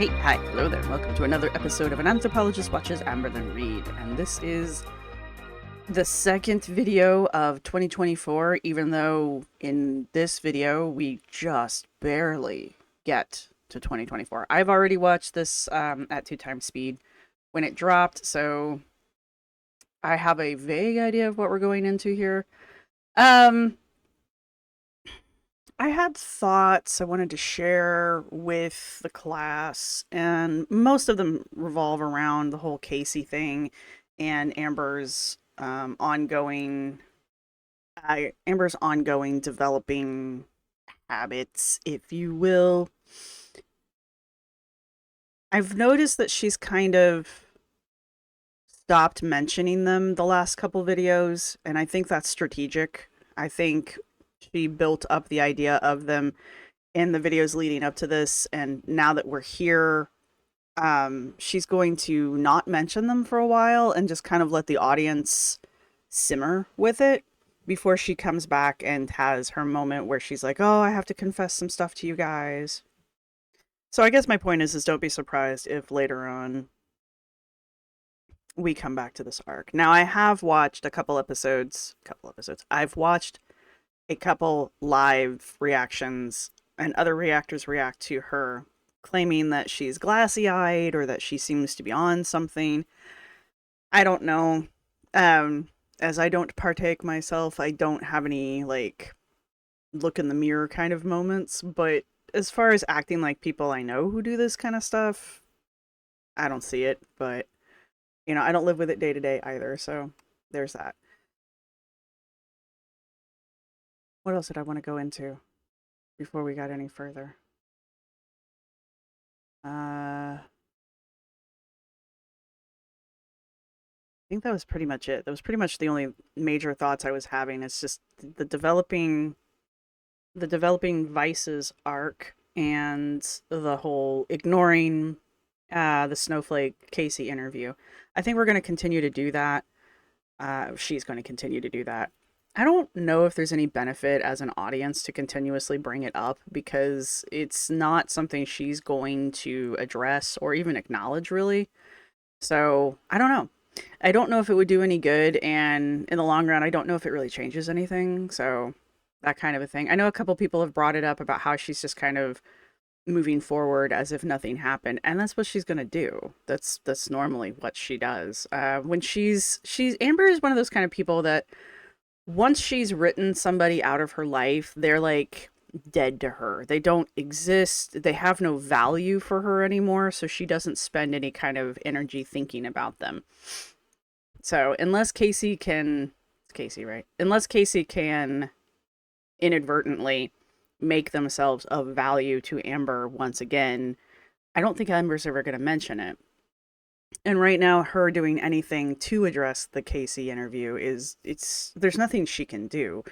Hey, hi, hello there. Welcome to another episode of An Anthropologist Watches Amberlynn Reid. And this is the second video of 2024, even though in this video we just barely get to 2024. I've already watched this at 2x speed when it dropped, so I have a vague idea of what we're going into here. I had thoughts I wanted to share with the class, and most of them revolve around the whole Casey thing and Amber's ongoing developing habits, if you will. I've noticed that she's kind of stopped mentioning them the last couple videos, and I think that's strategic. I think she built up the idea of them in the videos leading up to this, and now that we're here, she's going to not mention them for a while and just kind of let the audience simmer with it before she comes back and has her moment where she's like, oh, I have to confess some stuff to you guys. So I guess my point is don't be surprised if later on we come back to this arc. Now, I have watched a couple episodes. I've watched a couple live reactions, and other reactors react to her claiming that she's glassy-eyed or that she seems to be on something. I don't know. As I don't partake myself, I don't have any, like, look in the mirror kind of moments, but as far as acting like people I know who do this kind of stuff, I don't see it, but, you know, I don't live with it day to day either, so there's that. What else did I want to go into before we got any further? I think that was pretty much it. That was pretty much the only major thoughts I was having. It's just the developing vices arc and the whole ignoring the Snowflake Casey interview. I think we're going to continue to do that. She's going to continue to do that. I don't know if there's any benefit as an audience to continuously bring it up, because it's not something she's going to address or even acknowledge, really. So I don't know. I don't know if it would do any good, and in the long run, I don't know if it really changes anything. So that kind of a thing. I know a couple people have brought it up about how she's just kind of moving forward as if nothing happened, and that's what she's gonna do. That's normally what she does. When she's Amber is one of those kind of people that once she's written somebody out of her life, they're like dead to her. They don't exist. They have no value for her anymore, so she doesn't spend any kind of energy thinking about them. So unless Casey can, it's Casey, right? Unless Casey can inadvertently make themselves of value to Amber once again, I don't think Amber's ever going to mention it. And right now, her doing anything to address the Casey interview there's nothing she can do.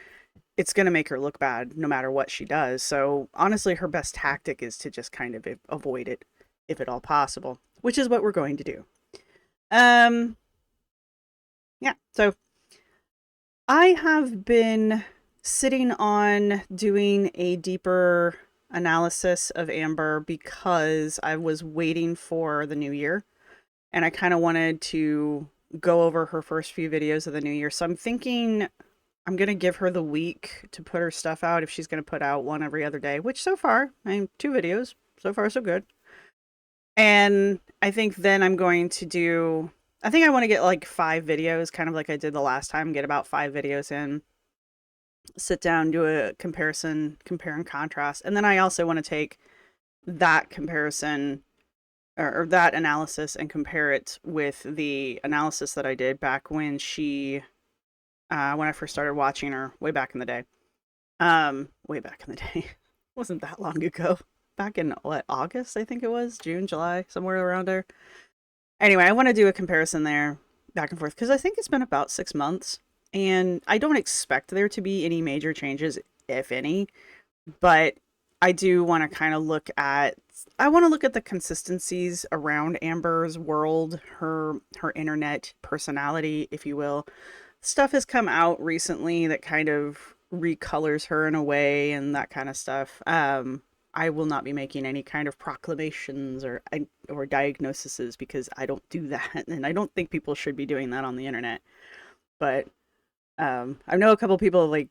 It's going to make her look bad no matter what she does. So honestly, her best tactic is to just kind of avoid it, if at all possible, which is what we're going to do. Yeah, so I have been sitting on doing a deeper analysis of Amber because I was waiting for the new year. And I kind of wanted to go over her first few videos of the new year. So I'm thinking I'm going to give her the week to put her stuff out if she's going to put out one every other day, which so far, 2 videos. So far, so good. And I think then I'm going to do, I think I want to get like 5 videos, kind of like I did the last time, get about 5 videos in, sit down, do a comparison, compare and contrast. And then I also want to take that comparison or that analysis and compare it with the analysis that I did back when when I first started watching her way back in the day. Way back in the day. Wasn't that long ago. Back in, August, I think it was? June, July, somewhere around there. Anyway, I want to do a comparison there, back and forth, because I think it's been about 6 months, and I don't expect there to be any major changes, if any, but I do want to kind of look at the consistencies around Amber's world, her internet personality, if you will. Stuff has come out recently that kind of recolors her in a way and that kind of stuff. I will not be making any kind of proclamations or diagnoses because I don't do that, and I don't think people should be doing that on the internet. But I know a couple people like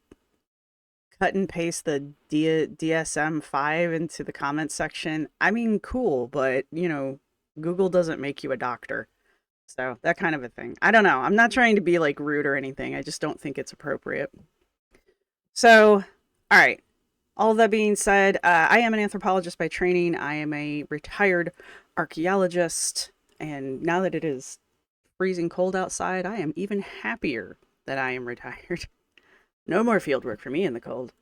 cut and paste the DSM-5 into the comments section. I mean, cool, but Google doesn't make you a doctor. So that kind of a thing. I don't know. I'm not trying to be like rude or anything. I just don't think it's appropriate. So, all right. All that being said, I am an anthropologist by training. I am a retired archaeologist. And now that it is freezing cold outside, I am even happier that I am retired. No more field work for me in the cold.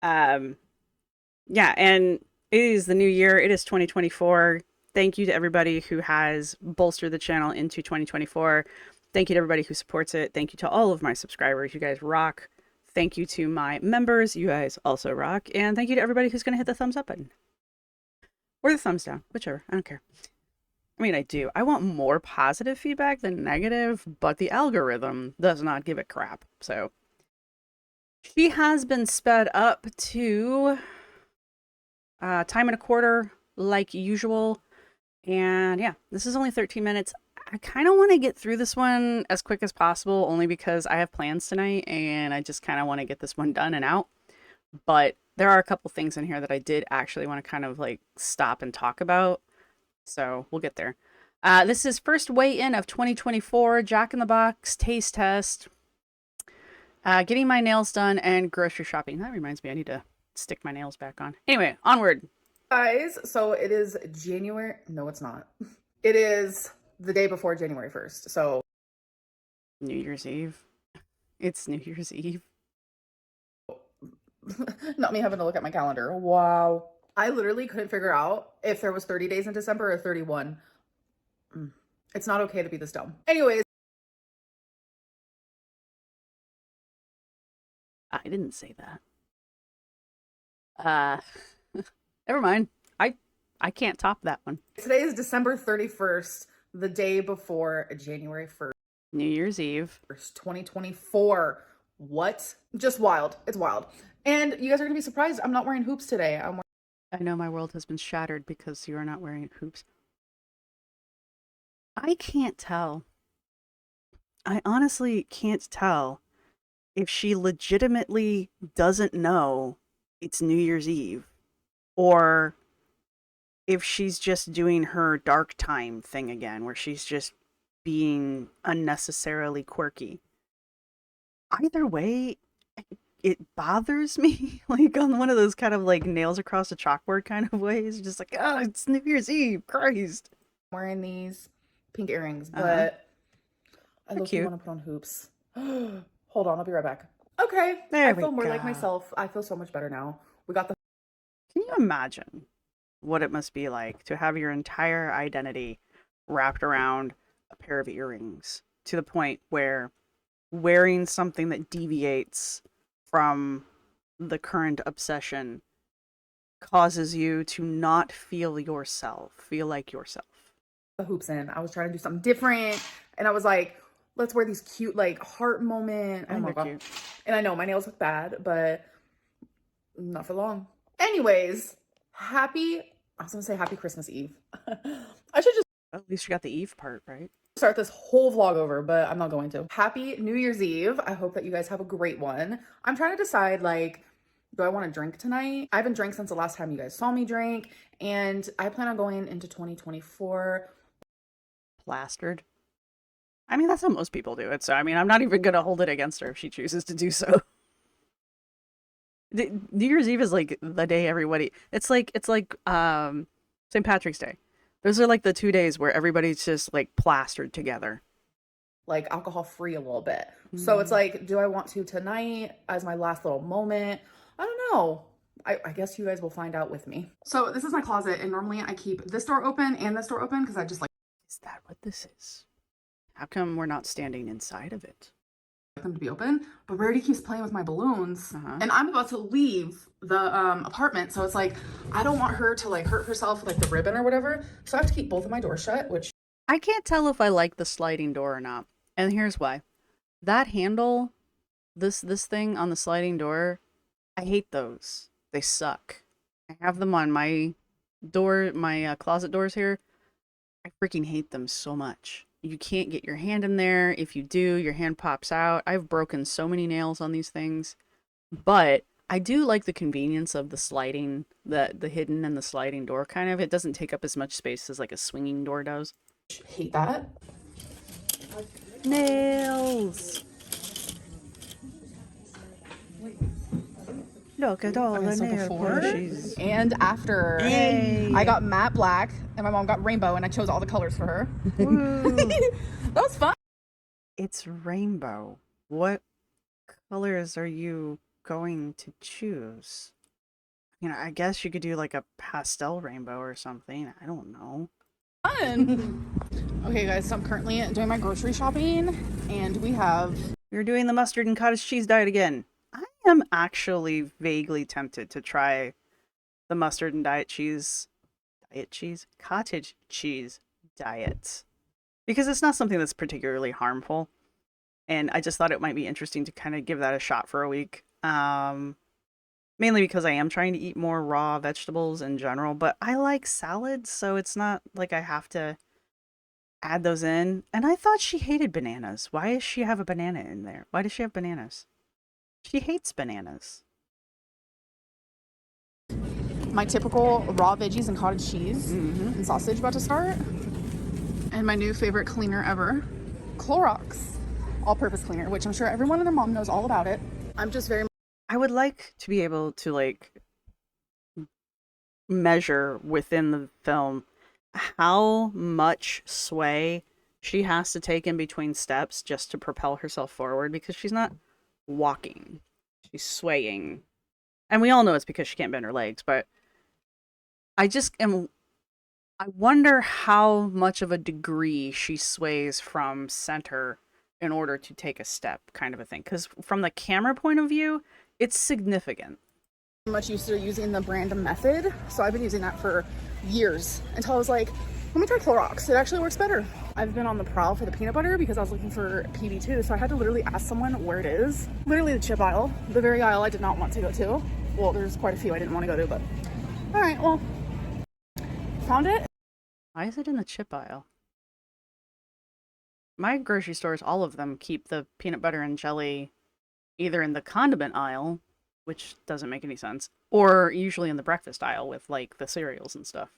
Yeah, and it is the new year. It is 2024. Thank you to everybody who has bolstered the channel into 2024. Thank you to everybody who supports it. Thank you to all of my subscribers. You guys rock. Thank you to my members. You guys also rock. And thank you to everybody who's going to hit the thumbs up button. Or the thumbs down. Whichever. I don't care. I mean, I do. I want more positive feedback than negative, but the algorithm does not give a crap. So she has been sped up to time and a quarter like usual. And yeah, this is only 13 minutes. I kind of want to get through this one as quick as possible, only because I have plans tonight and I just kind of want to get this one done and out. But there are a couple things in here that I did actually want to kind of like stop and talk about. So we'll get there. This is first weigh-in of 2024, Jack in the Box taste test, getting my nails done, and grocery shopping. That reminds me, I need to stick my nails back on. Anyway, onward. Guys, so it is January. No, it's not. It is the day before January 1st. So New Year's Eve. It's New Year's Eve. not me having to look at my calendar. Wow. I literally couldn't figure out if there was 30 days in December or 31. It's not okay to be this dumb. Anyways. I didn't say that. Never mind. I can't top that one. Today is December 31st, the day before January 1st. New Year's Eve. 2024. What? Just wild. It's wild. And you guys are going to be surprised. I'm not wearing hoops today. I know my world has been shattered because you are not wearing hoops. I can't tell. I honestly can't tell if she legitimately doesn't know it's New Year's Eve or if she's just doing her dark time thing again, where she's just being unnecessarily quirky. Either way, it bothers me, like on one of those kind of like nails across a chalkboard kind of ways. Just like, oh, it's New Year's Eve, Christ. I'm wearing these pink earrings, but I look want to put on hoops. Hold on, I'll be right back. Okay, I feel more like myself. I feel so much better now. We got the... Can you imagine what it must be like to have your entire identity wrapped around a pair of earrings to the point where wearing something that deviates from the current obsession causes you to not feel like yourself? The hoops in. I was trying to do something different, and I was like, let's wear these cute like heart moment. Oh my god. Cute. And I know my nails look bad, but not for long. Anyways, I was gonna say happy Christmas Eve. I should just... At least you got the Eve part, right? Start this whole vlog over, but I'm not going to. Happy New Year's Eve. I hope that you guys have a great one. I'm trying to decide, like, do I want to drink tonight? I haven't drank since the last time you guys saw me drink, and I plan on going into 2024 plastered. I mean, that's how most people do it, so I mean, I'm not even gonna hold it against her if she chooses to do so. New Year's Eve is like the day everybody... It's like St. Patrick's Day. Those are like the 2 days where everybody's just like plastered together. Like alcohol free a little bit. So it's like, do I want to tonight as my last little moment? I don't know. I guess you guys will find out with me. So this is my closet, and normally I keep this door open and this door open because I just like... Is that what this is? How come we're not standing inside of it? Them to be open, but Rarity keeps playing with my balloons, and I'm about to leave the apartment, so it's like I don't want her to like hurt herself with like the ribbon or whatever, so I have to keep both of my doors shut, which I can't tell if I like the sliding door or not, and here's why. That handle, this thing on the sliding door, I hate those. They suck, I have them on my door, my closet doors here. I freaking hate them so much. You can't get your hand in there. If you do, your hand pops out. I've broken so many nails on these things. But I do like the convenience of the sliding, the hidden and the sliding door kind of. It doesn't take up as much space as like a swinging door does. Hate that. Nails! Look at all the So nail before polishes. and after. Hey! I got matte black and my mom got rainbow and I chose all the colors for her. That was fun. It's rainbow. What colors are you going to choose? You know, I guess you could do like a pastel rainbow or something. I don't know. Fun. Okay, guys, so I'm currently doing my grocery shopping and You're doing the mustard and cottage cheese diet again. I am actually vaguely tempted to try the mustard and cottage cheese diet. Because it's not something that's particularly harmful. And I just thought it might be interesting to kind of give that a shot for a week. Mainly because I am trying to eat more raw vegetables in general, but I like salads, so it's not like I have to add those in. And I thought she hated bananas. Why does she have a banana in there? Why does she have bananas? She hates bananas. my typical raw veggies and cottage cheese and sausage about to start. And my new favorite cleaner ever, Clorox all-purpose cleaner, which I'm sure everyone and their mom knows all about it. I'm just very I would like to be able to like measure within the film how much sway she has to take in between steps just to propel herself forward, because she's not walking, she's swaying. And we all know it's because she can't bend her legs, but I wonder how much of a degree she sways from center in order to take a step, kind of a thing. Because from the camera point of view, it's significant. much used to using the Brandom method, so I've been using that for years until I was like, let me try Clorox. It actually works better. I've been on the prowl for the peanut butter because I was looking for PB2, so I had to literally ask someone where it is. Literally the chip aisle, the very aisle I did not want to go to. Well, there's quite a few I didn't want to go to, but all right, well, found it. Why is it in the chip aisle? My grocery stores, all of them, keep the peanut butter and jelly either in the condiment aisle, which doesn't make any sense, or usually in the breakfast aisle with like the cereals and stuff.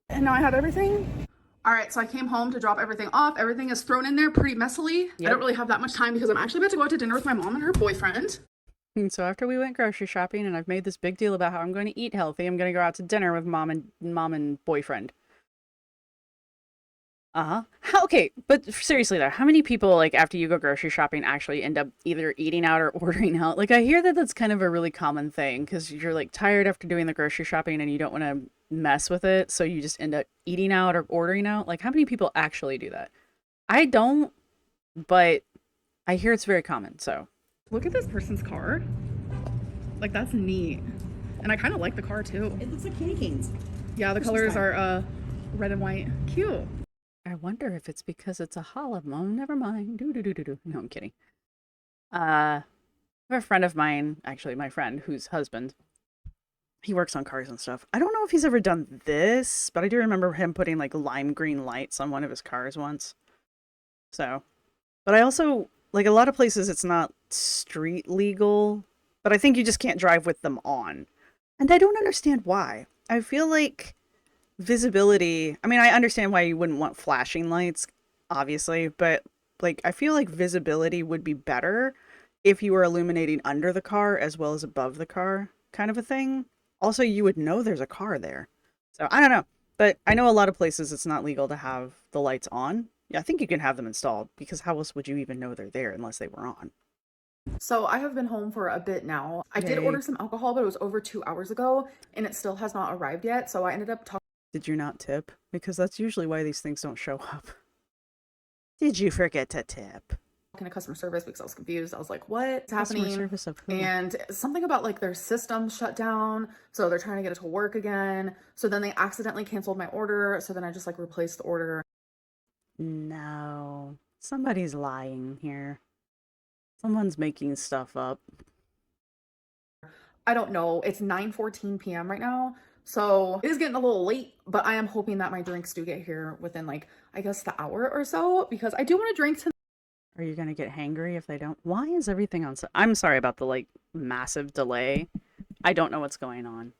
And now I have everything. All right, so I came home to drop everything off. Everything is thrown in there pretty messily. Yep. I don't really have that much time because I'm actually about to go out to dinner with my mom and her boyfriend. And so after we went grocery shopping and I've made this big deal about how I'm going to eat healthy, I'm going to go out to dinner with mom and boyfriend. Okay, but seriously though, how many people, like, after you go grocery shopping actually end up either eating out or ordering out? Like, I hear that that's kind of a really common thing because you're like tired after doing the grocery shopping and you don't want to mess with it, so you just end up eating out or ordering out. Like, how many people actually do that? I don't, but I hear it's very common. So look at this person's car. Like, that's neat. And I kind of like the car too. It looks like candy canes. Yeah, the colors are red and white. Cute. I wonder if it's because it's a hollow. Oh, never mind. No, I'm kidding. I have a friend of mine, actually my friend, whose husband, he works on cars and stuff. I don't know if he's ever done this, but I do remember him putting like lime green lights on one of his cars once. So, but I also, like, a lot of places it's not street legal, but I think you just can't drive with them on. And I don't understand why. I feel like visibility, I mean, I understand why you wouldn't want flashing lights, obviously, but like, I feel like visibility would be better if you were illuminating under the car as well as above the car, kind of a thing. Also, you would know there's a car there. So I don't know, but I know a lot of places it's not legal to have the lights on. Yeah, I think you can have them installed, because how else would you even know they're there unless they were on? So I have been home for a bit now. I did order some alcohol, but it was over 2 hours ago and it still has not arrived yet. So I ended up talking. Did you not tip? Because that's usually why these things don't show up. Did you forget to tip? To customer service because I was confused. I was like, what's happening? Customer service of who? And something about like their system shut down. So they're trying to get it to work again. So then they accidentally canceled my order. So then I just like replaced the order. No, somebody's lying here. Someone's making stuff up. I don't know. It's 9:14 p.m. right now. So it is getting a little late, but I am hoping that my drinks do get here within like, I guess the hour or so, because I do want to drink tonight. Are you gonna get hangry if they don't? Why is everything on? I'm sorry about the like massive delay. I don't know what's going on.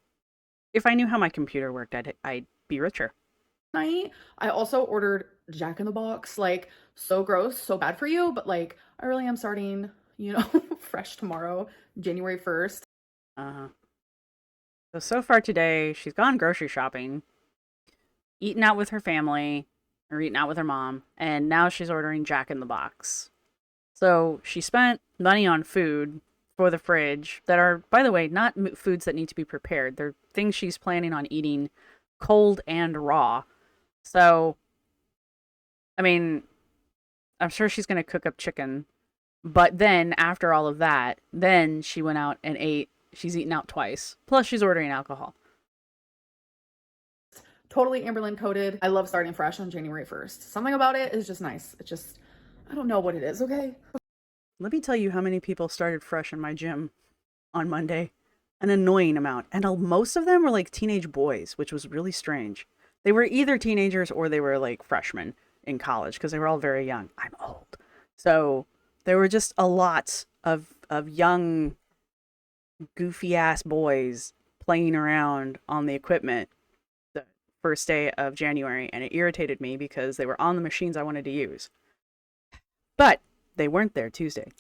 If I knew how my computer worked, I'd be richer. I also ordered Jack in the Box. Like, so gross, so bad for you, but like I really am starting, you know, fresh tomorrow, January 1st. Uh-huh. So far today, she's gone grocery shopping, eaten out with her family, or eaten out with her mom, and now she's ordering Jack in the Box. So she spent money on food for the fridge that are, by the way, not foods that need to be prepared. They're things she's planning on eating cold and raw. So, I mean, I'm sure she's going to cook up chicken. But then, after all of that, then she went out and ate. She's eaten out twice. Plus, she's ordering alcohol. Totally Amberlynn coated. I love starting fresh on January 1st. Something about it is just nice. It just, I don't know what it is, okay? Let me tell you how many people started fresh in my gym on Monday. An annoying amount. And most of them were like teenage boys, which was really strange. They were either teenagers or they were like freshmen in college because they were all very young. I'm old. So there were just a lot of young, goofy ass boys playing around on the equipment the first day of January. And it irritated me because they were on the machines I wanted to use. But they weren't there Tuesday.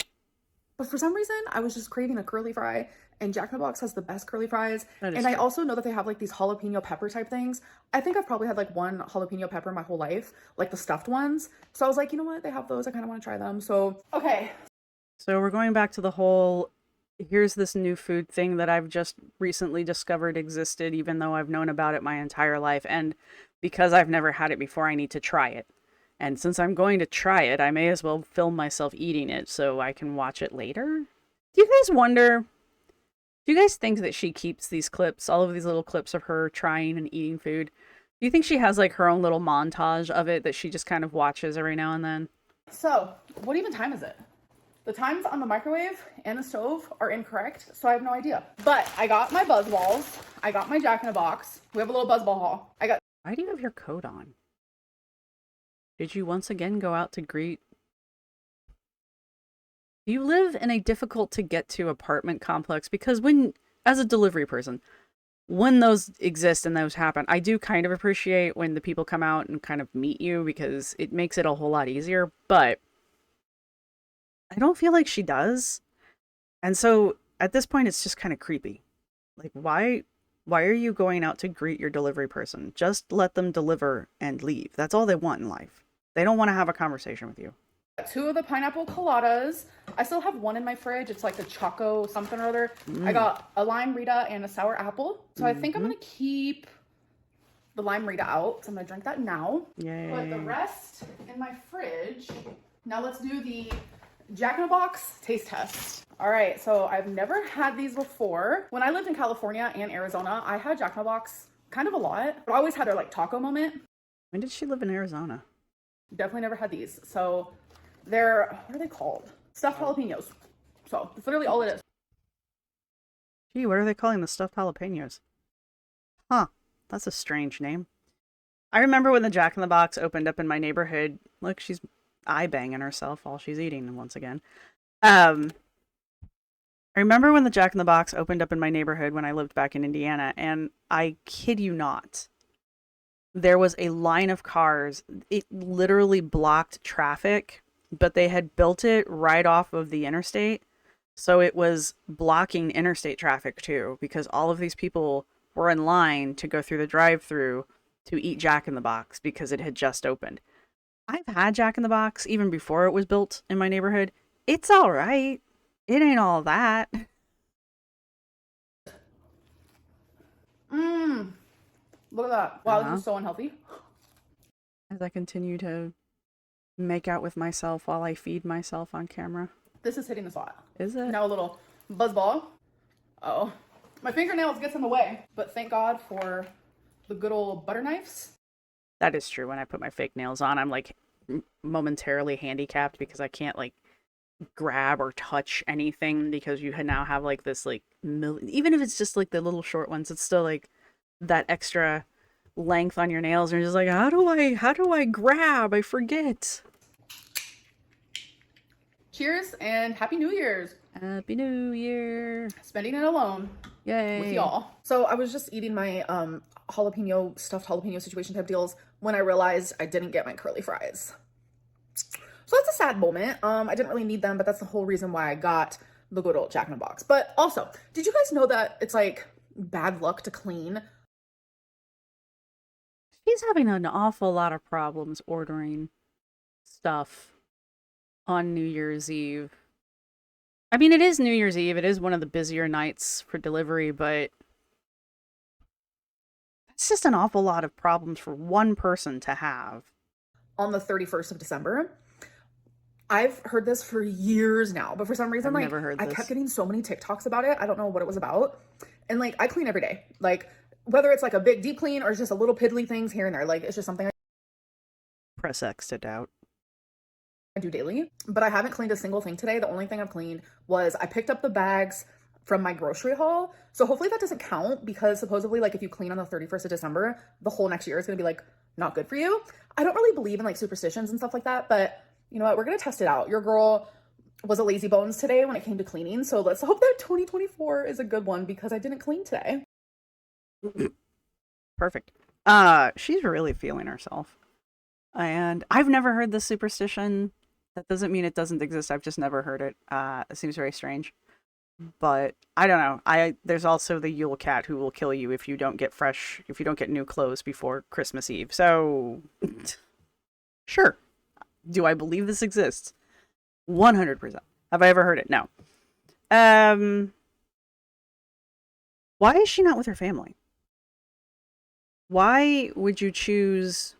But for some reason, I was just craving a curly fry, and Jack in the Box has the best curly fries. And true. I also know that they have like these jalapeno pepper type things. I think I've probably had like one jalapeno pepper my whole life, like the stuffed ones. So I was like, you know what? They have those. I kind of want to try them. So, okay. So we're going back to the whole, here's this new food thing that I've just recently discovered existed, even though I've known about it my entire life. And because I've never had it before, I need to try it. And since I'm going to try it, I may as well film myself eating it so I can watch it later. Do you guys wonder, do you guys think that she keeps these clips, all of these little clips of her trying and eating food? Do you think she has like her own little montage of it that she just kind of watches every now and then? So, what even time is it? The times on the microwave and the stove are incorrect, so I have no idea. But I got my buzz balls. I got my Jack in the Box. We have a little buzz ball haul. Why do you have your coat on? Did you once again go out to greet? You live in a difficult to get to apartment complex because as a delivery person, when those exist and those happen, I do kind of appreciate when the people come out and kind of meet you because it makes it a whole lot easier, but I don't feel like she does. And so at this point, it's just kind of creepy. Like, why are you going out to greet your delivery person? Just let them deliver and leave. That's all they want in life. They don't want to have a conversation with you. 2 of the pineapple coladas. I still have one in my fridge. It's like the Choco something or other. I got a lime Rita and a sour apple. So I think I'm going to keep the lime Rita out. So I'm going to drink that now. Yay. But the rest in my fridge. Now let's do the Jack in the Box taste test. All right, so I've never had these before. When I lived in California and Arizona, I had Jack in the Box kind of a lot. But I always had their like taco moment. When did she live in Arizona? Definitely never had these. So they're, what are they called? Stuffed jalapenos. So that's literally all it is. Gee, what are they calling the stuffed jalapenos? Huh, that's a strange name. I remember when the Jack in the Box opened up in my neighborhood. Look, she's eye banging herself while she's eating once again. I remember when the Jack in the Box opened up in my neighborhood when I lived back in Indiana, and I kid you not, there was a line of cars. It literally blocked traffic, but they had built it right off of the interstate. So it was blocking interstate traffic too, because all of these people were in line to go through the drive-through to eat Jack in the Box because it had just opened. I've had Jack in the Box even before it was built in my neighborhood. It's all right. It ain't all that. Look at that. Wow, this is so unhealthy. As I continue to make out with myself while I feed myself on camera. This is hitting the spot. Is it? Now a little buzz ball. Oh, my fingernails gets in the way. But thank God for the good old butter knives. That is true. When I put my fake nails on, I'm like momentarily handicapped because I can't like grab or touch anything because you now have like this like even if it's just like the little short ones, it's still like that extra length on your nails, and you're just like, how do I grab? I forget. Cheers and Happy New Year's. Happy New Year. Spending it alone. With Yay. y'all. So I was just eating my jalapeno, stuffed jalapeno situation type deals when I realized I didn't get my curly fries. So that's a sad moment. I didn't really need them, but that's the whole reason why I got the good old Jack in the Box. But also, did you guys know that it's like bad luck to clean? She's having an awful lot of problems ordering stuff on New Year's Eve. I mean, it is New Year's Eve. It is one of the busier nights for delivery, but it's just an awful lot of problems for one person to have. On the 31st of December. I've heard this for years now, but for some reason, I've never heard I this. kept getting so many TikToks about it. I don't know what it was about. And like, I clean every day. Like, whether it's like a big deep clean or just a little piddly things here and there. Like, it's just something Press X to doubt. I do daily. But I haven't cleaned a single thing today. The only thing I've cleaned was I picked up the bags from my grocery haul. So hopefully that doesn't count, because supposedly like if you clean on the 31st of December, the whole next year is going to be like not good for you. I don't really believe in like superstitions and stuff like that, but you know what? We're going to test it out. Your girl was a lazy bones today when it came to cleaning. So let's hope that 2024 is a good one, because I didn't clean today. Perfect. She's really feeling herself. And I've never heard this superstition. That doesn't mean it doesn't exist. I've just never heard it. It seems very strange. But I don't know. There's also the Yule Cat who will kill you if you don't get new clothes before Christmas Eve. So sure. Do I believe this exists? 100%. Have I ever heard it? No. Why is she not with her family? Why would you choose...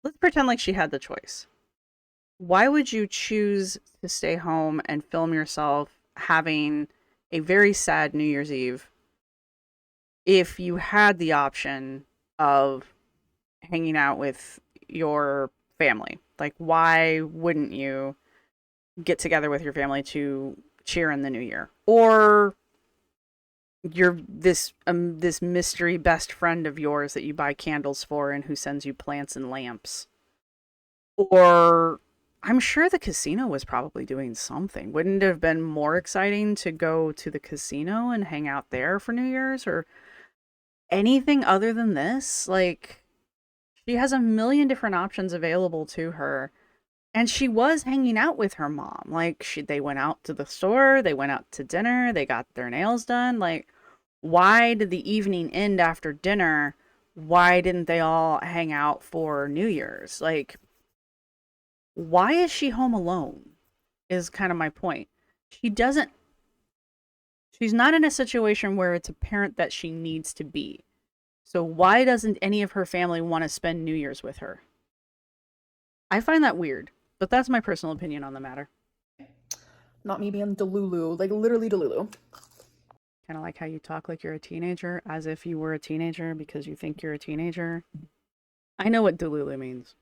Let's pretend like she had the choice. Why would you choose to stay home and film yourself having a very sad New Year's Eve if you had the option of hanging out with your family? Like, why wouldn't you get together with your family to cheer in the new year? Or you're this mystery best friend of yours that you buy candles for and who sends you plants and lamps. Or I'm sure the casino was probably doing something. Wouldn't it have been more exciting to go to the casino and hang out there for New Year's, or anything other than this? Like, she has a million different options available to her. And she was hanging out with her mom. Like, they went out to the store, they went out to dinner, they got their nails done. Like, why did the evening end after dinner? Why didn't they all hang out for New Year's? Like, why is she home alone? Is kind of my point. She's not in a situation where it's apparent that she needs to be. So why doesn't any of her family want to spend New Year's with her? I find that weird, but that's my personal opinion on the matter. Not me being Delulu, like literally Delulu. Kind of like how you talk like you're a teenager, as if you were a teenager because you think you're a teenager. I know what Delulu means.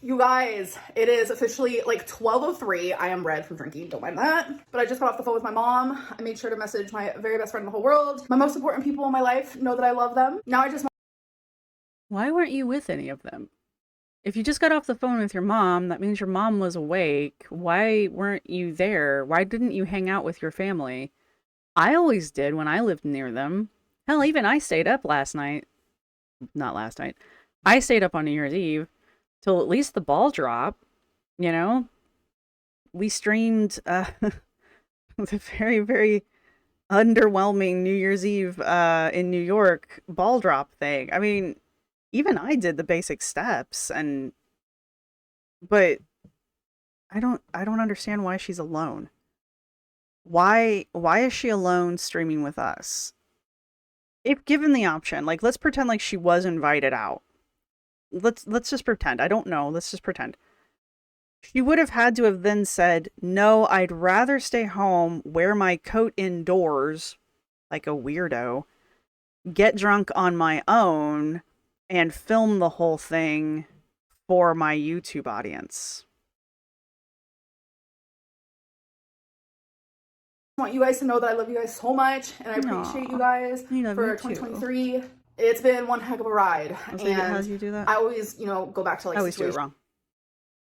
You guys, it is officially like 12:03. I am red from drinking, don't mind that. But I just got off the phone with my mom. I made sure to message my very best friend in the whole world. My most important people in my life know that I love them. Now I just... Why weren't you with any of them? If you just got off the phone with your mom, that means your mom was awake. Why weren't you there? Why didn't you hang out with your family? I always did when I lived near them. Hell, even I stayed up last night. Not last night. I stayed up on New Year's Eve till at least the ball drop. You know? We streamed the very, very underwhelming New Year's Eve in New York ball drop thing. I mean, even I did the basic steps, but I don't understand why she's alone. Why is she alone streaming with us? If given the option, like, let's pretend like she was invited out. Let's just pretend. I don't know. Let's just pretend. She would have had to have then said, "No, I'd rather stay home, wear my coat indoors like a weirdo, get drunk on my own, and film the whole thing for my YouTube audience." want you guys to know that I love you guys so much, and I appreciate you guys for 2023. It's been one heck of a ride, and how do you do that? I always, you know, go back to like I always do it wrong.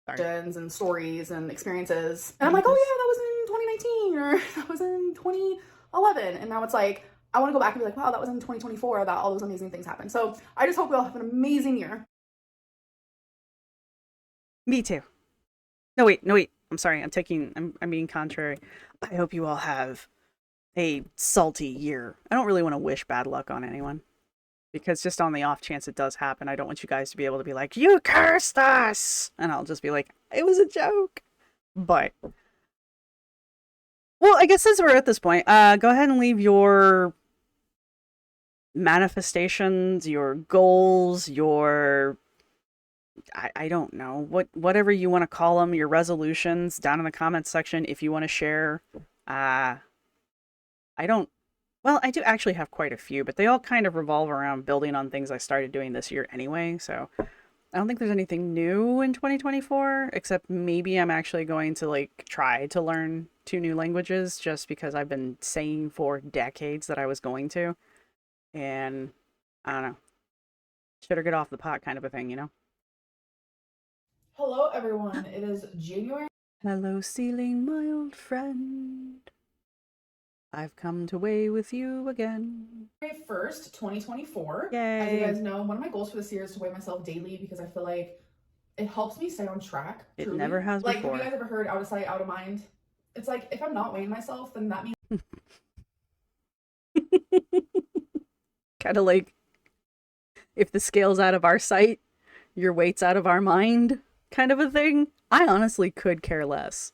And stories and experiences, and I'm like, oh yeah, that was in 2019 or that was in 2011, and now it's like I want to go back and be like, wow, that was in 2024 that all those amazing things happened. So I just hope we all have an amazing year. Me too. No wait. I'm sorry. I'm being contrary. I hope you all have a salty year. I don't really want to wish bad luck on anyone, because just on the off chance it does happen, I don't want you guys to be able to be like, you cursed us, and I'll just be like, it was a joke. But, well, I guess since we're at this point, go ahead and leave your manifestations, your goals, your, I don't know, whatever you want to call them, your resolutions down in the comments section if you want to share. I do actually have quite a few, but they all kind of revolve around building on things I started doing this year anyway, so I don't think there's anything new in 2024, except maybe I'm actually going to like try to learn 2 new languages just because I've been saying for decades that I was going to, and I don't know, shit or get off the pot kind of a thing, you know? Hello everyone, it is January. Hello ceiling, my old friend. I've come to weigh with you again. January 1st, 2024. Yay. As you guys know, one of my goals for this year is to weigh myself daily because I feel like it helps me stay on track. It never has before. Like, have you guys ever heard out of sight, out of mind? It's like, if I'm not weighing myself, then that means... Kind of like, if the scale's out of our sight, your weight's out of our mind kind of a thing. I honestly could care less.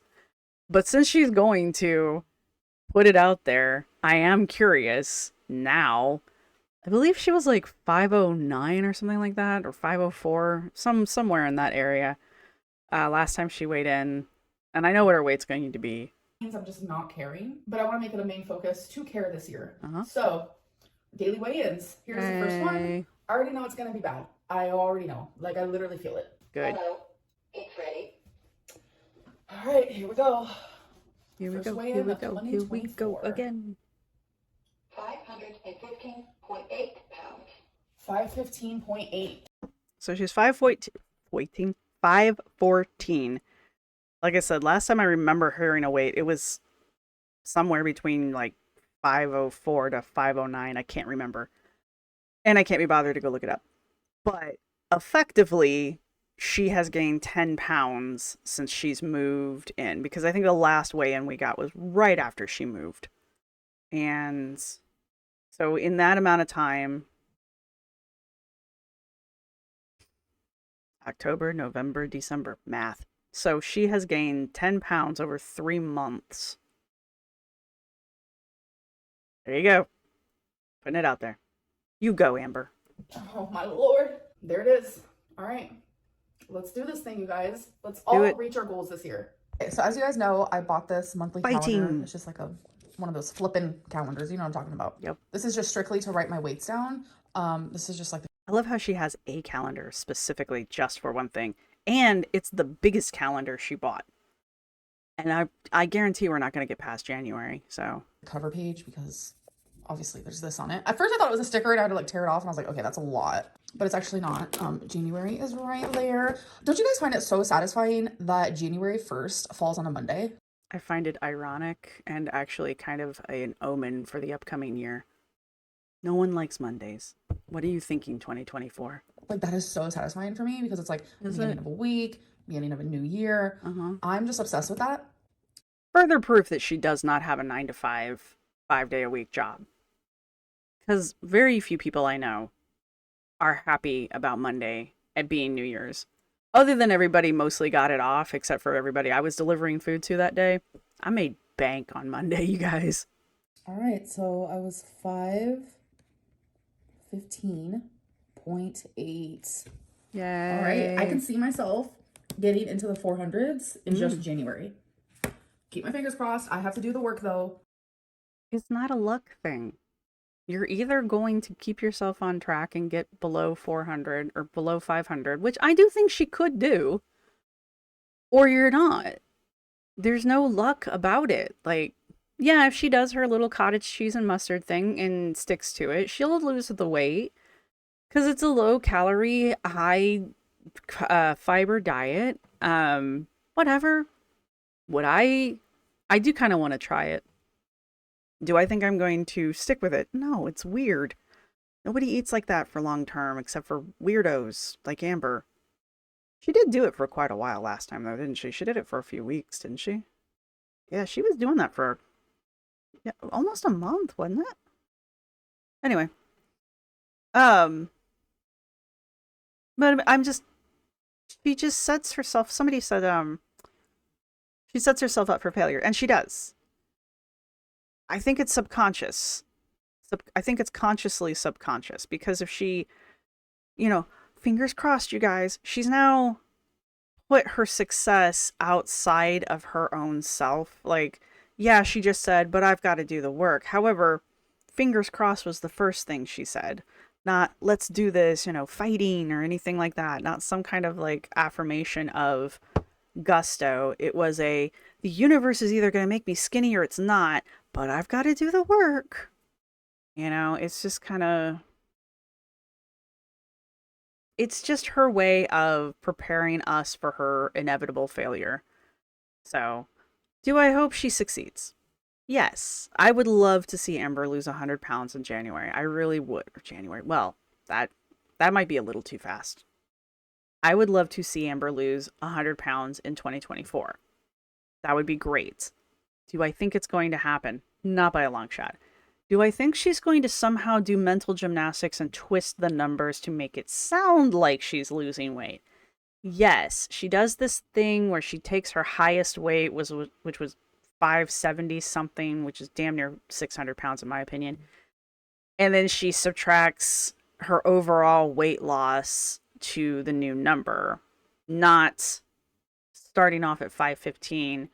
But since she's going to put it out there, I am curious now. I believe she was like 509 or something like that, or 504, somewhere in that area. Last time she weighed in, and I know what her weight's going to be. I'm just not caring, but I want to make it a main focus to care this year. So, daily weigh-ins. Here's the first one. I already know it's going to be bad. I already know. Like, I literally feel it. Good. Hello. It's ready. All right, here we go. Here we go again. 515.8 pounds. 515.8. So she's 514. 514. Like I said, last time I remember hearing a weight, it was somewhere between like 504 to 509. I can't remember. And I can't be bothered to go look it up. But effectively, she has gained 10 pounds since she's moved in, because I think the last weigh-in we got was right after she moved. And so in that amount of time, October, November, December, math. So she has gained 10 pounds over 3 months. There you go. Putting it out there. You go, Amber. Oh my Lord. There it is. All right. Let's do this thing, you guys. Let's all reach our goals this year. Okay, so as you guys know, I bought this monthly calendar. It's just like one of those flipping calendars. You know what I'm talking about. Yep. This is just strictly to write my weights down. This is just like... I love how she has a calendar specifically just for one thing. And it's the biggest calendar she bought. And I guarantee we're not going to get past January, so... Cover page, because obviously there's this on it. At first I thought it was a sticker and I had to like tear it off, and I was like, okay, that's a lot. But it's actually not. January is right there. Don't you guys find it so satisfying that January 1st falls on a Monday? I find it ironic and actually kind of an omen for the upcoming year. No one likes Mondays. What are you thinking, 2024? Like, that is so satisfying for me, because it's like the beginning of a week, beginning of a new year. I'm just obsessed with that. Further proof that she does not have a 9-to-5, 5-day-a-week job. Because very few people I know are happy about Monday at being New Year's. Other than everybody mostly got it off, except for everybody I was delivering food to that day. I made bank on Monday, you guys. All right, so I was 515.8. Yay. All right, I can see myself getting into the 400s in just January. Keep my fingers crossed. I have to do the work, though. It's not a luck thing. You're either going to keep yourself on track and get below 400 or below 500, which I do think she could do, or you're not. There's no luck about it. Like, yeah, if she does her little cottage cheese and mustard thing and sticks to it, she'll lose the weight because it's a low calorie, high fiber diet. Whatever. Would I do kind of want to try it. Do I think I'm going to stick with it? No, it's weird. Nobody eats like that for long term except for weirdos like Amber. She did do it for quite a while last time, though, didn't she? She did it for a few weeks, didn't she? Yeah, she was doing that for almost a month, wasn't it? Anyway, um, but I'm just she just sets herself. Somebody said she sets herself up for failure, and she does. I think it's subconscious. I think it's consciously subconscious because if she, fingers crossed, you guys, she's now put her success outside of her own self. Like, yeah, she just said, but I've got to do the work. However, fingers crossed was the first thing she said. Not, let's do this, fighting or anything like that. Not some kind of like affirmation of gusto. It was the universe is either going to make me skinny or it's not, but I've got to do the work. It's just kind of, it's just her way of preparing us for her inevitable failure. So, do I hope she succeeds? Yes. I would love to see Amber lose 100 pounds in January. I really would. Or January. Well, that might be a little too fast. I would love to see Amber lose 100 pounds in 2024. That would be great. Do I think it's going to happen? Not by a long shot. Do I think she's going to somehow do mental gymnastics and twist the numbers to make it sound like she's losing weight? Yes. She does this thing where she takes her highest weight, which was 570 something, which is damn near 600 pounds in my opinion. And then she subtracts her overall weight loss to the new number, not starting off at 515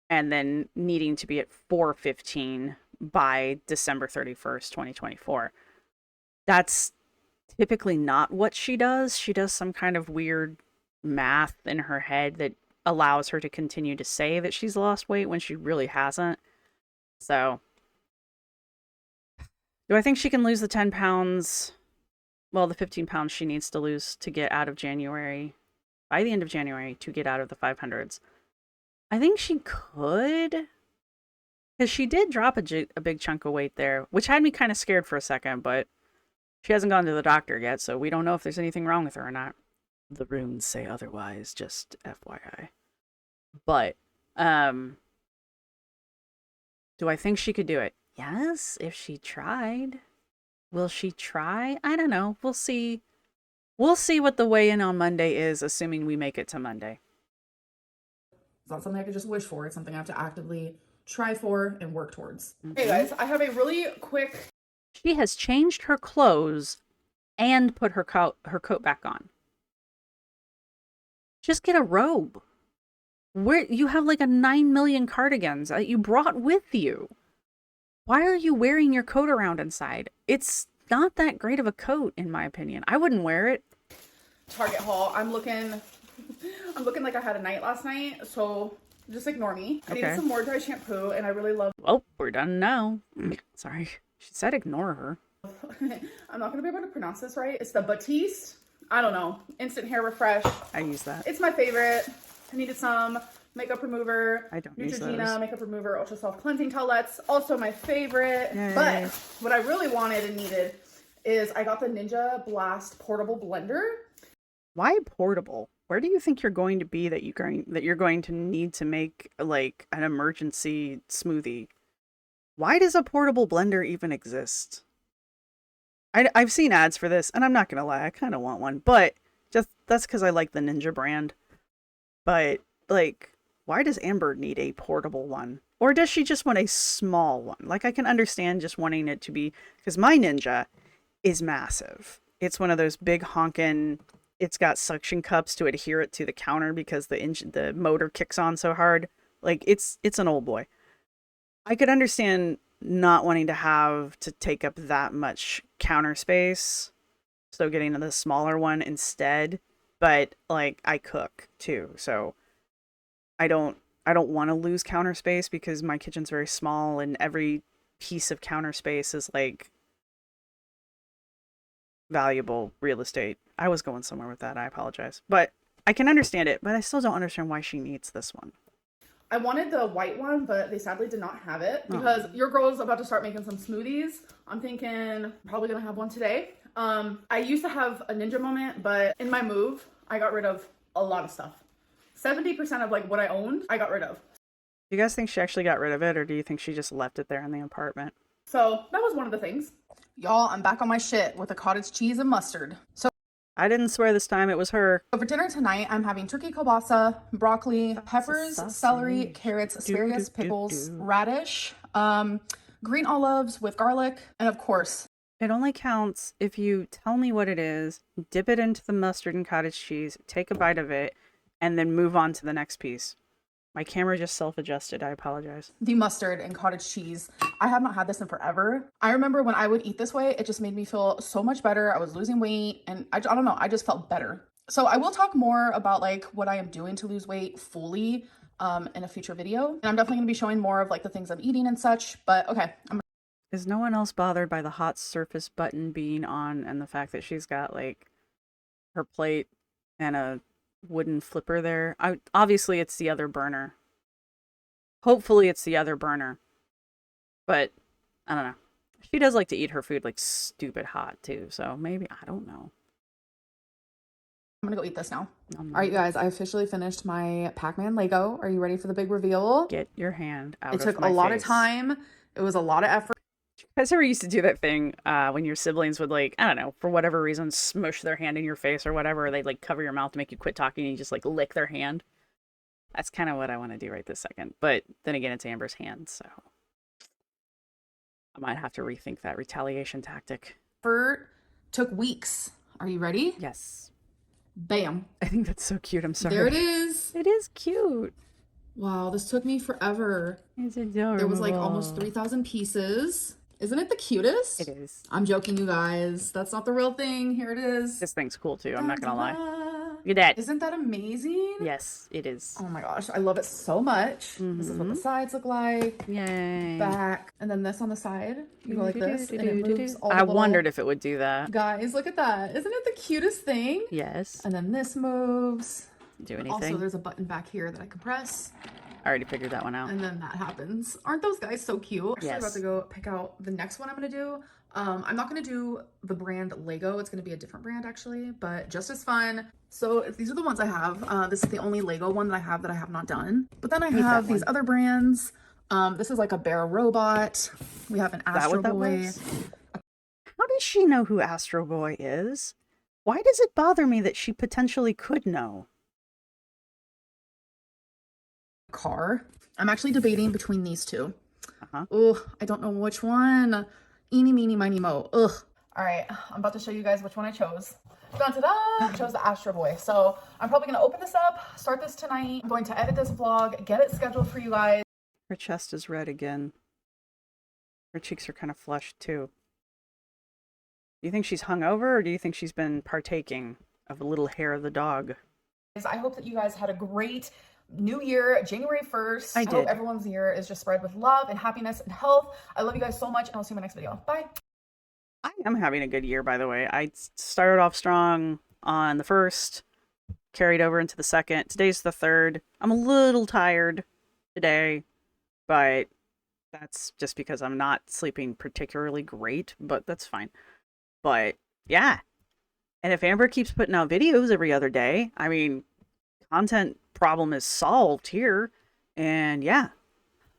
and then needing to be at 415 by December 31st, 2024. That's typically not what she does. She does some kind of weird math in her head that allows her to continue to say that she's lost weight when she really hasn't. So, do I think she can lose the 10 pounds? Well, the 15 pounds she needs to lose to get out of January, by the end of January, to get out of the 500s. I think she could. Because she did drop a big chunk of weight there, which had me kind of scared for a second, but she hasn't gone to the doctor yet, so we don't know if there's anything wrong with her or not. The runes say otherwise, just FYI. But, do I think she could do it? Yes, if she tried. Will she try? I don't know. We'll see. We'll see what the weigh-in on Monday is, assuming we make it to Monday. It's not something I could just wish for. It's something I have to actively try for and work towards. Hey guys, I have a really quick... She has changed her clothes and put her coat back on. Just get a robe. Where you have like a 9 million cardigans that you brought with you. Why are you wearing your coat around inside? It's not that great of a coat, in my opinion. I wouldn't wear it. Target haul. I'm looking like I had a night last night, so just ignore me. I needed some more dry shampoo, and I really love... Oh, we're done now. Sorry. She said ignore her. I'm not going to be able to pronounce this right. It's the Batiste. I don't know. Instant hair refresh. I use that. It's my favorite. I needed some makeup remover. I don't use those. Neutrogena makeup remover, ultra soft cleansing towelettes. Also my favorite. Yay. But what I really wanted and needed is I got the Ninja Blast portable blender. Why portable? Where do you think you're going to be that you're going to need to make like an emergency smoothie? Why does a portable blender even exist? I've seen ads for this, and I'm not gonna lie, I kind of want one, but just that's because I like the Ninja brand. But like, why does Amber need a portable one? Or does she just want a small one? Like, I can understand just wanting it to be, because my Ninja is massive. It's one of those big honkin', it's got suction cups to adhere it to the counter because the motor kicks on so hard. Like, it's an old boy. I could understand not wanting to have to take up that much counter space, so getting the smaller one instead. But like, I cook too, so I don't I don't want to lose counter space because my kitchen's very small and every piece of counter space is like valuable real estate. I was going somewhere with that. I apologize. But I can understand it, but I still don't understand why she needs this one. I wanted the white one, but they sadly did not have it because your girl is about to start making some smoothies. I'm thinking probably gonna have one today. I used to have a ninja moment, but in my move, I got rid of a lot of stuff. 70% of like what I owned, I got rid of. Do you guys think she actually got rid of it, or do you think she just left it there in the apartment? So that was one of the things. Y'all, I'm back on my shit with the cottage cheese and mustard. So I didn't swear this time, it was her. for dinner tonight, I'm having turkey kielbasa, broccoli, peppers, celery, carrots, asparagus, pickles, radish, green olives with garlic, and of course, it only counts if you tell me what it is, dip it into the mustard and cottage cheese, take a bite of it, and then move on to the next piece. My camera just self-adjusted. I apologize. The mustard and cottage cheese. I have not had this in forever. I remember when I would eat this way, it just made me feel so much better. I was losing weight and I don't know, I just felt better. So I will talk more about like what I am doing to lose weight fully in a future video. And I'm definitely gonna be showing more of like the things I'm eating and such, but okay. Is no one else bothered by the hot surface button being on and the fact that she's got like her plate and a wooden flipper there? Obviously it's the other burner. Hopefully it's the other burner. But I don't know. She does like to eat her food like stupid hot too, so maybe, I don't know. I'm gonna go eat this now. All right, you guys, I officially finished my Pac-Man Lego. Are you ready for the big reveal? Get your hand out of my face. It took a lot of time. It was a lot of effort. You guys ever used to do that thing when your siblings would, like, I don't know, for whatever reason, smush their hand in your face or whatever, or they'd like cover your mouth to make you quit talking and you just like lick their hand? That's kind of what I want to do right this second. But then again, it's Amber's hand, so I might have to rethink that retaliation tactic. Took weeks. Are you ready? Yes. Bam. I think that's so cute. I'm sorry. There it is. It is cute. Wow, this took me forever. It's adorable. There was like almost 3,000 pieces. Isn't it the cutest? It is. I'm joking, you guys. That's not the real thing. Here it is. This thing's cool too. I'm not gonna lie. Look at that. Isn't that amazing? Yes, it is. Oh my gosh, I love it so much. This is what the sides look like. Yay. Back. And then this on the side. You go like this and it moves all the I wondered if it would do that. Guys, look at that. Isn't it the cutest thing? Yes. And then this moves. Do anything. Also, there's a button back here that I can press. I already figured that one out. And then that happens. Aren't those guys so cute? Yes. I'm about to go pick out the next one I'm going to do. I'm not going to do the brand Lego. It's going to be a different brand actually, but just as fun. So these are the ones I have. This is the only Lego one that I have not done. But then I have these other brands. This is like a bear robot. We have an Astro Boy. How does she know who Astro Boy is? Why does it bother me that she potentially could know? Car. I'm actually debating between these two. Oh, I don't know which one. Eeny, meeny, miny, mo. Ugh. All right, I'm about to show you guys which one I chose. Dun-ta-da! I chose the Astro Boy. So I'm probably gonna open this up, start this tonight. I'm going to edit this vlog, get it scheduled for you guys. Her chest is red again. Her cheeks are kind of flushed too. Do you think she's hungover, or do you think she's been partaking of a little hair of the dog? I hope that you guys had a great New Year, January 1st. I hope everyone's year is just spread with love and happiness and health. I love you guys so much, and I'll see you in my next video. Bye. I am having a good year, by the way. I started off strong on the 1st, carried over into the 2nd. Today's the 3rd. I'm a little tired today, but that's just because I'm not sleeping particularly great, but that's fine. But yeah. And if Amber keeps putting out videos every other day, I mean, content problem is solved here. And yeah.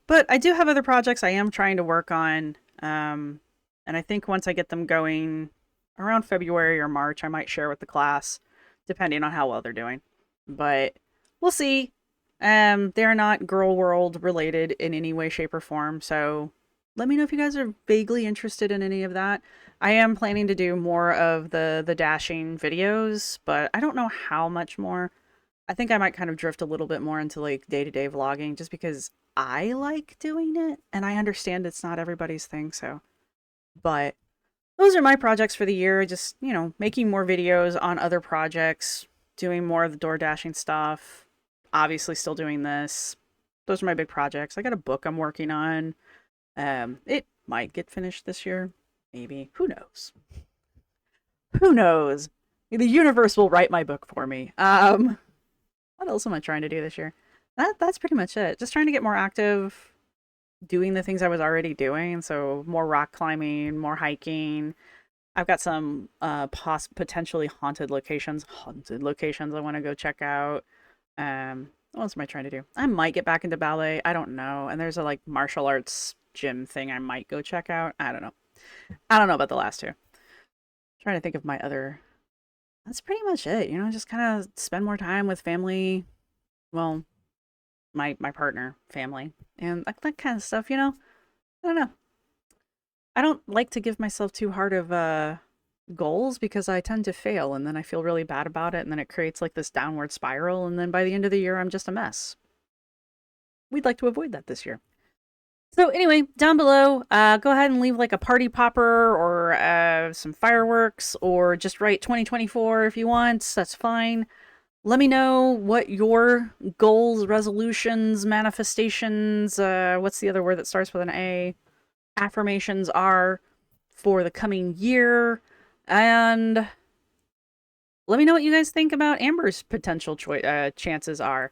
But I do have other projects I am trying to work on. And I think once I get them going around February or March, I might share with the class, depending on how well they're doing. But we'll see. They're not Girl World related in any way, shape, or form. So let me know if you guys are vaguely interested in any of that. I am planning to do more of the dashing videos, but I don't know how much more. I think I might kind of drift a little bit more into like day-to-day vlogging just because I like doing it and I understand it's not everybody's thing. So, but those are my projects for the year. Just, you know, making more videos on other projects, doing more of the door dashing stuff, obviously still doing this. those are my big projects. I got a book I'm working on. It might get finished this year. Maybe. Who knows? Who knows? The universe will write my book for me. What else am I trying to do this year? That's pretty much it. Just trying to get more active, doing the things I was already doing. So more rock climbing, more hiking. I've got some potentially haunted locations I want to go check out. What else am I trying to do? I might get back into ballet. I don't know. And there's a like martial arts gym thing I might go check out. I don't know. I don't know about the last two. Trying to think of my other. That's pretty much it. You know, just kind of spend more time with family. Well, my partner, family, and that kind of stuff. You know, I don't know. I don't like to give myself too hard of goals because I tend to fail and then I feel really bad about it and then it creates like this downward spiral and then by the end of the year I'm just a mess. We'd like to avoid that this year. So anyway, down below, go ahead and leave like a party popper or some fireworks or just write 2024 if you want. That's fine. Let me know what your goals, resolutions, manifestations, what's the other word that starts with an A? Affirmations are for the coming year. And let me know what you guys think about Amber's potential chances are,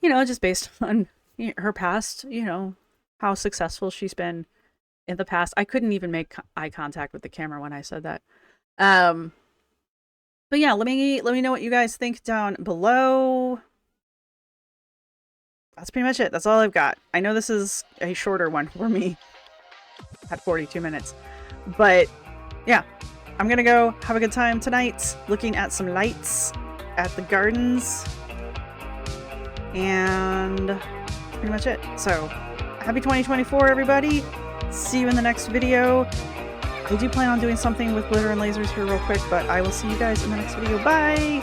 you know, just based on her past, you know, how successful she's been in the past. I couldn't even make eye contact with the camera when I said that. But yeah, let me know what you guys think down below. That's pretty much it. That's all I've got. I know this is a shorter one for me at 42 minutes. But yeah, I'm going to go have a good time tonight looking at some lights at the gardens. And that's pretty much it. So happy 2024, everybody. See you in the next video. I do plan on doing something with glitter and lasers here real quick, but I will see you guys in the next video. Bye!